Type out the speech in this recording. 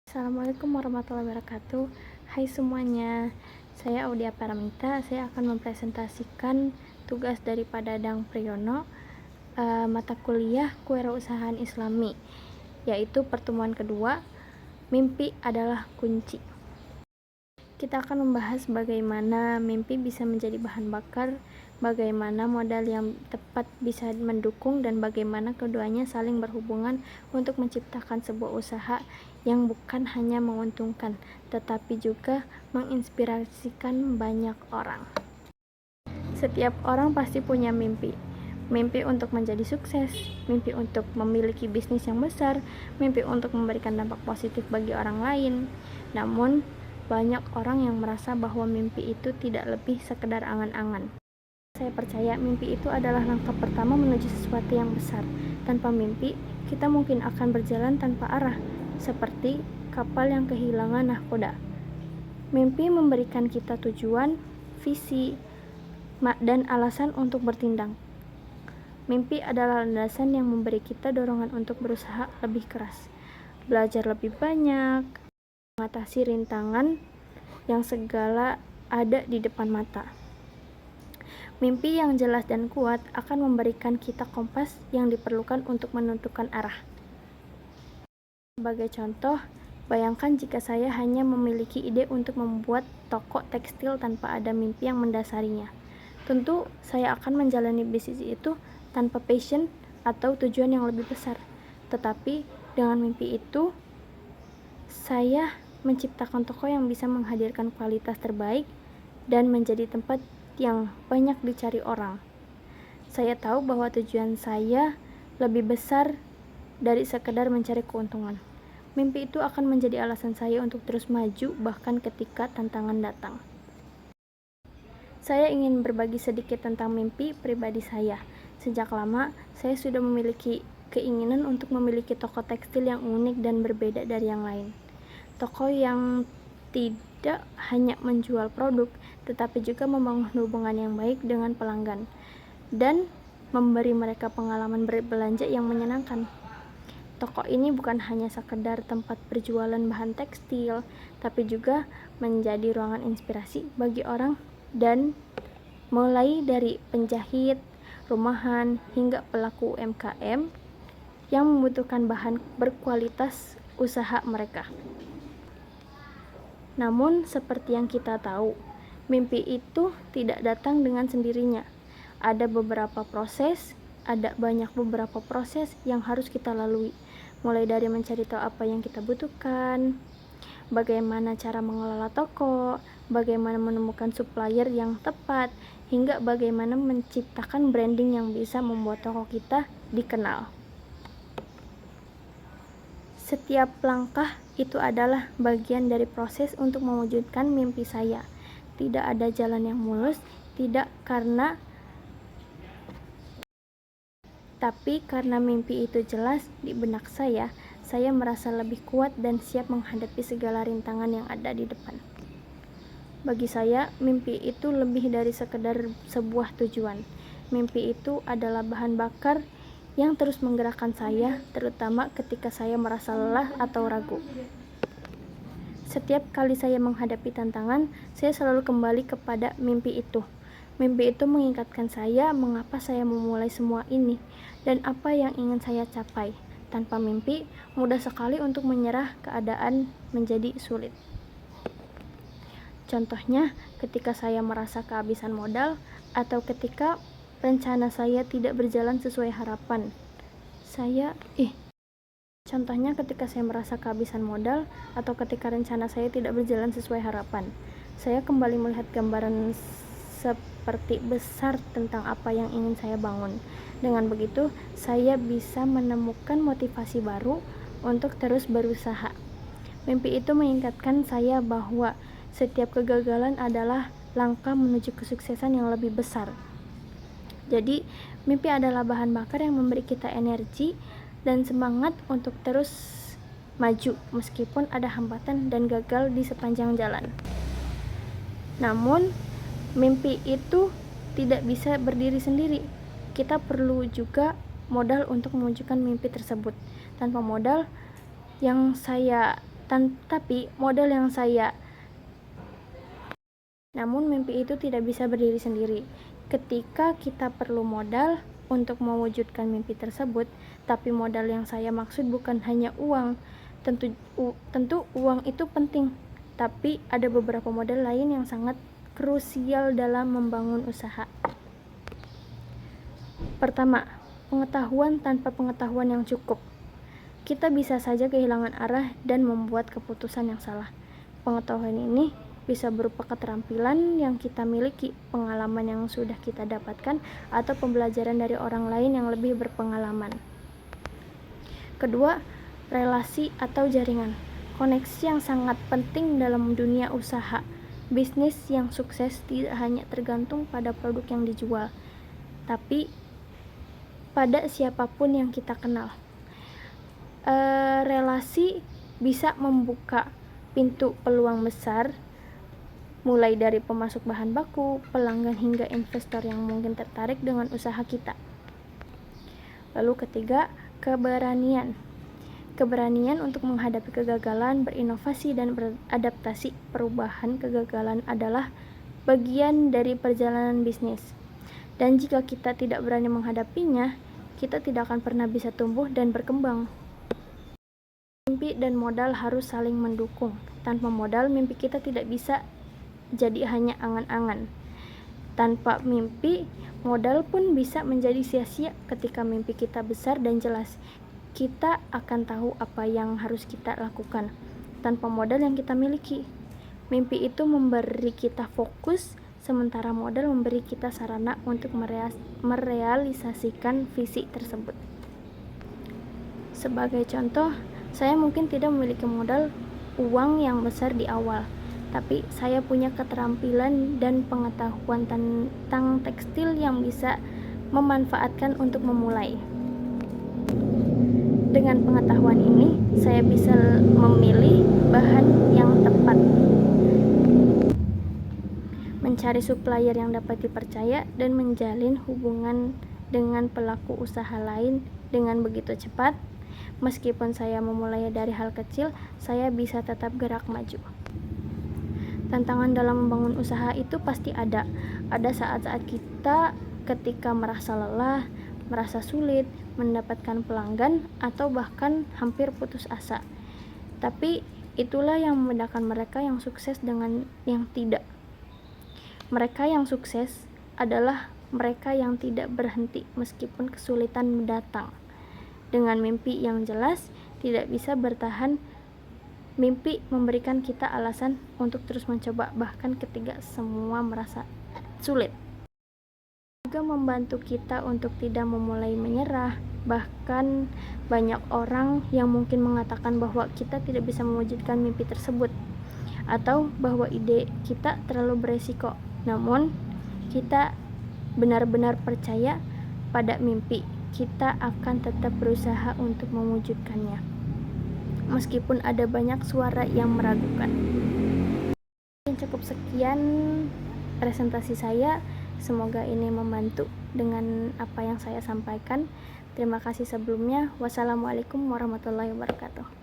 Assalamualaikum warahmatullahi wabarakatuh. Hai semuanya, saya Audia Paramita. Saya akan mempresentasikan tugas dari Pak Dadang Priyono, mata kuliah Kewirausahaan Islami, yaitu pertemuan kedua, mimpi adalah kunci. Kita akan membahas bagaimana mimpi bisa menjadi bahan bakar, bagaimana modal yang tepat bisa mendukung, dan bagaimana keduanya saling berhubungan untuk menciptakan sebuah usaha yang bukan hanya menguntungkan, tetapi juga menginspirasikan banyak orang. Setiap orang pasti punya mimpi. Mimpi untuk menjadi sukses, mimpi untuk memiliki bisnis yang besar, mimpi untuk memberikan dampak positif bagi orang lain. Namun, banyak orang yang merasa bahwa mimpi itu tidak lebih sekedar angan-angan. Saya percaya mimpi itu adalah langkah pertama menuju sesuatu yang besar. Tanpa mimpi, kita mungkin akan berjalan tanpa arah, seperti kapal yang kehilangan nahkoda. Mimpi memberikan kita tujuan, visi, dan alasan untuk bertindak. Mimpi adalah landasan yang memberi kita dorongan untuk berusaha lebih keras, belajar lebih banyak, mengatasi rintangan yang segala ada di depan mata. Mimpi yang jelas dan kuat akan memberikan kita kompas yang diperlukan untuk menentukan arah. Sebagai contoh, bayangkan jika saya hanya memiliki ide untuk membuat toko tekstil tanpa ada mimpi yang mendasarinya. Tentu, saya akan menjalani bisnis itu tanpa passion atau tujuan yang lebih besar. Tetapi, dengan mimpi itu, saya menciptakan toko yang bisa menghadirkan kualitas terbaik dan menjadi tempat yang banyak dicari orang. Saya tahu bahwa tujuan saya lebih besar dari sekedar mencari keuntungan. Mimpi itu akan menjadi alasan saya untuk terus maju bahkan ketika tantangan datang. Saya ingin berbagi sedikit tentang mimpi pribadi saya. Sejak lama, saya sudah memiliki keinginan untuk memiliki toko tekstil yang unik dan berbeda dari yang lain. Toko yang tidak hanya menjual produk, tetapi juga membangun hubungan yang baik dengan pelanggan dan memberi mereka pengalaman berbelanja yang menyenangkan. Toko ini bukan hanya sekedar tempat berjualan bahan tekstil, tapi juga menjadi ruangan inspirasi bagi orang, dan mulai dari penjahit, rumahan, hingga pelaku UMKM yang membutuhkan bahan berkualitas usaha mereka. Namun, seperti yang kita tahu, mimpi itu tidak datang dengan sendirinya. Ada beberapa proses yang harus kita lalui, mulai dari mencari tahu apa yang kita butuhkan, bagaimana cara mengelola toko, bagaimana menemukan supplier yang tepat, hingga bagaimana menciptakan branding yang bisa membuat toko kita dikenal. Setiap langkah itu adalah bagian dari proses untuk mewujudkan mimpi saya. Tidak ada jalan yang mulus, tapi karena mimpi itu jelas di benak saya merasa lebih kuat dan siap menghadapi segala rintangan yang ada di depan. Bagi saya, mimpi itu lebih dari sekedar sebuah tujuan. Mimpi itu adalah bahan bakar yang terus menggerakkan saya, terutama ketika saya merasa lelah atau ragu. Setiap kali saya menghadapi tantangan, saya selalu kembali kepada mimpi itu. Mimpi itu mengingatkan saya mengapa saya memulai semua ini dan apa yang ingin saya capai. Tanpa mimpi, mudah sekali untuk menyerah, keadaan menjadi sulit. Contohnya, ketika saya merasa kehabisan modal atau ketika rencana saya tidak berjalan sesuai harapan. Contohnya ketika saya merasa kehabisan modal atau ketika rencana saya tidak berjalan sesuai harapan. Saya kembali melihat gambaran seperti besar tentang apa yang ingin saya bangun. Dengan begitu, saya bisa menemukan motivasi baru untuk terus berusaha. Mimpi itu mengingatkan saya bahwa setiap kegagalan adalah langkah menuju kesuksesan yang lebih besar. Jadi, mimpi adalah bahan bakar yang memberi kita energi dan semangat untuk terus maju meskipun ada hambatan dan gagal di sepanjang jalan. Namun, mimpi itu tidak bisa berdiri sendiri. Kita perlu juga modal untuk mewujudkan mimpi tersebut. Tanpa modal, yang saya tapi modal yang saya. Namun mimpi itu tidak bisa berdiri sendiri. Ketika kita perlu modal untuk mewujudkan mimpi tersebut, tapi modal yang saya maksud bukan hanya uang. Tentu uang itu penting, tapi ada beberapa modal lain yang sangat krusial dalam membangun usaha. Pertama, pengetahuan. Tanpa pengetahuan yang cukup, kita bisa saja kehilangan arah dan membuat keputusan yang salah. Pengetahuan ini bisa berupa keterampilan yang kita miliki, pengalaman yang sudah kita dapatkan, atau pembelajaran dari orang lain yang lebih berpengalaman. Kedua, relasi atau jaringan. Koneksi yang sangat penting dalam dunia usaha. Bisnis yang sukses tidak hanya tergantung pada produk yang dijual, tapi pada siapapun yang kita kenal. Relasi bisa membuka pintu peluang besar, mulai dari pemasok bahan baku, pelanggan, hingga investor yang mungkin tertarik dengan usaha kita. Lalu ketiga, keberanian. Keberanian untuk menghadapi kegagalan, berinovasi, dan beradaptasi. Perubahan kegagalan adalah bagian dari perjalanan bisnis. Dan jika kita tidak berani menghadapinya, kita tidak akan pernah bisa tumbuh dan berkembang. Mimpi dan modal harus saling mendukung. Tanpa modal, mimpi kita tidak bisa jadi hanya angan-angan. Tanpa mimpi, modal pun bisa menjadi sia-sia. Ketika mimpi kita besar dan jelas, kita akan tahu apa yang harus kita lakukan. Tanpa modal yang kita miliki, mimpi itu memberi kita fokus, sementara modal memberi kita sarana untuk merealisasikan visi tersebut. Sebagai contoh, saya mungkin tidak memiliki modal uang yang besar di awal, tapi saya punya keterampilan dan pengetahuan tentang tekstil yang bisa memanfaatkan untuk memulai. Dengan pengetahuan ini, saya bisa memilih bahan yang tepat, mencari supplier yang dapat dipercaya, dan menjalin hubungan dengan pelaku usaha lain dengan begitu cepat. Meskipun saya memulai dari hal kecil, saya bisa tetap gerak maju. Tantangan dalam membangun usaha itu pasti ada. Ada saat-saat kita ketika merasa lelah, merasa sulit mendapatkan pelanggan, atau bahkan hampir putus asa. Tapi itulah yang membedakan mereka yang sukses dengan yang tidak. Mereka yang sukses adalah mereka yang tidak berhenti meskipun kesulitan datang. Dengan mimpi yang jelas, tidak bisa bertahan. Mimpi memberikan kita alasan untuk terus mencoba, bahkan ketika semua merasa sulit. Juga membantu kita untuk tidak memulai menyerah. Bahkan banyak orang yang mungkin mengatakan bahwa kita tidak bisa mewujudkan mimpi tersebut, atau bahwa ide kita terlalu beresiko. Namun, kita benar-benar percaya pada mimpi, kita akan tetap berusaha untuk mewujudkannya, meskipun ada banyak suara yang meragukan. Cukup sekian presentasi saya. Semoga ini membantu dengan apa yang saya sampaikan. Terima kasih sebelumnya. Wassalamualaikum warahmatullahi wabarakatuh.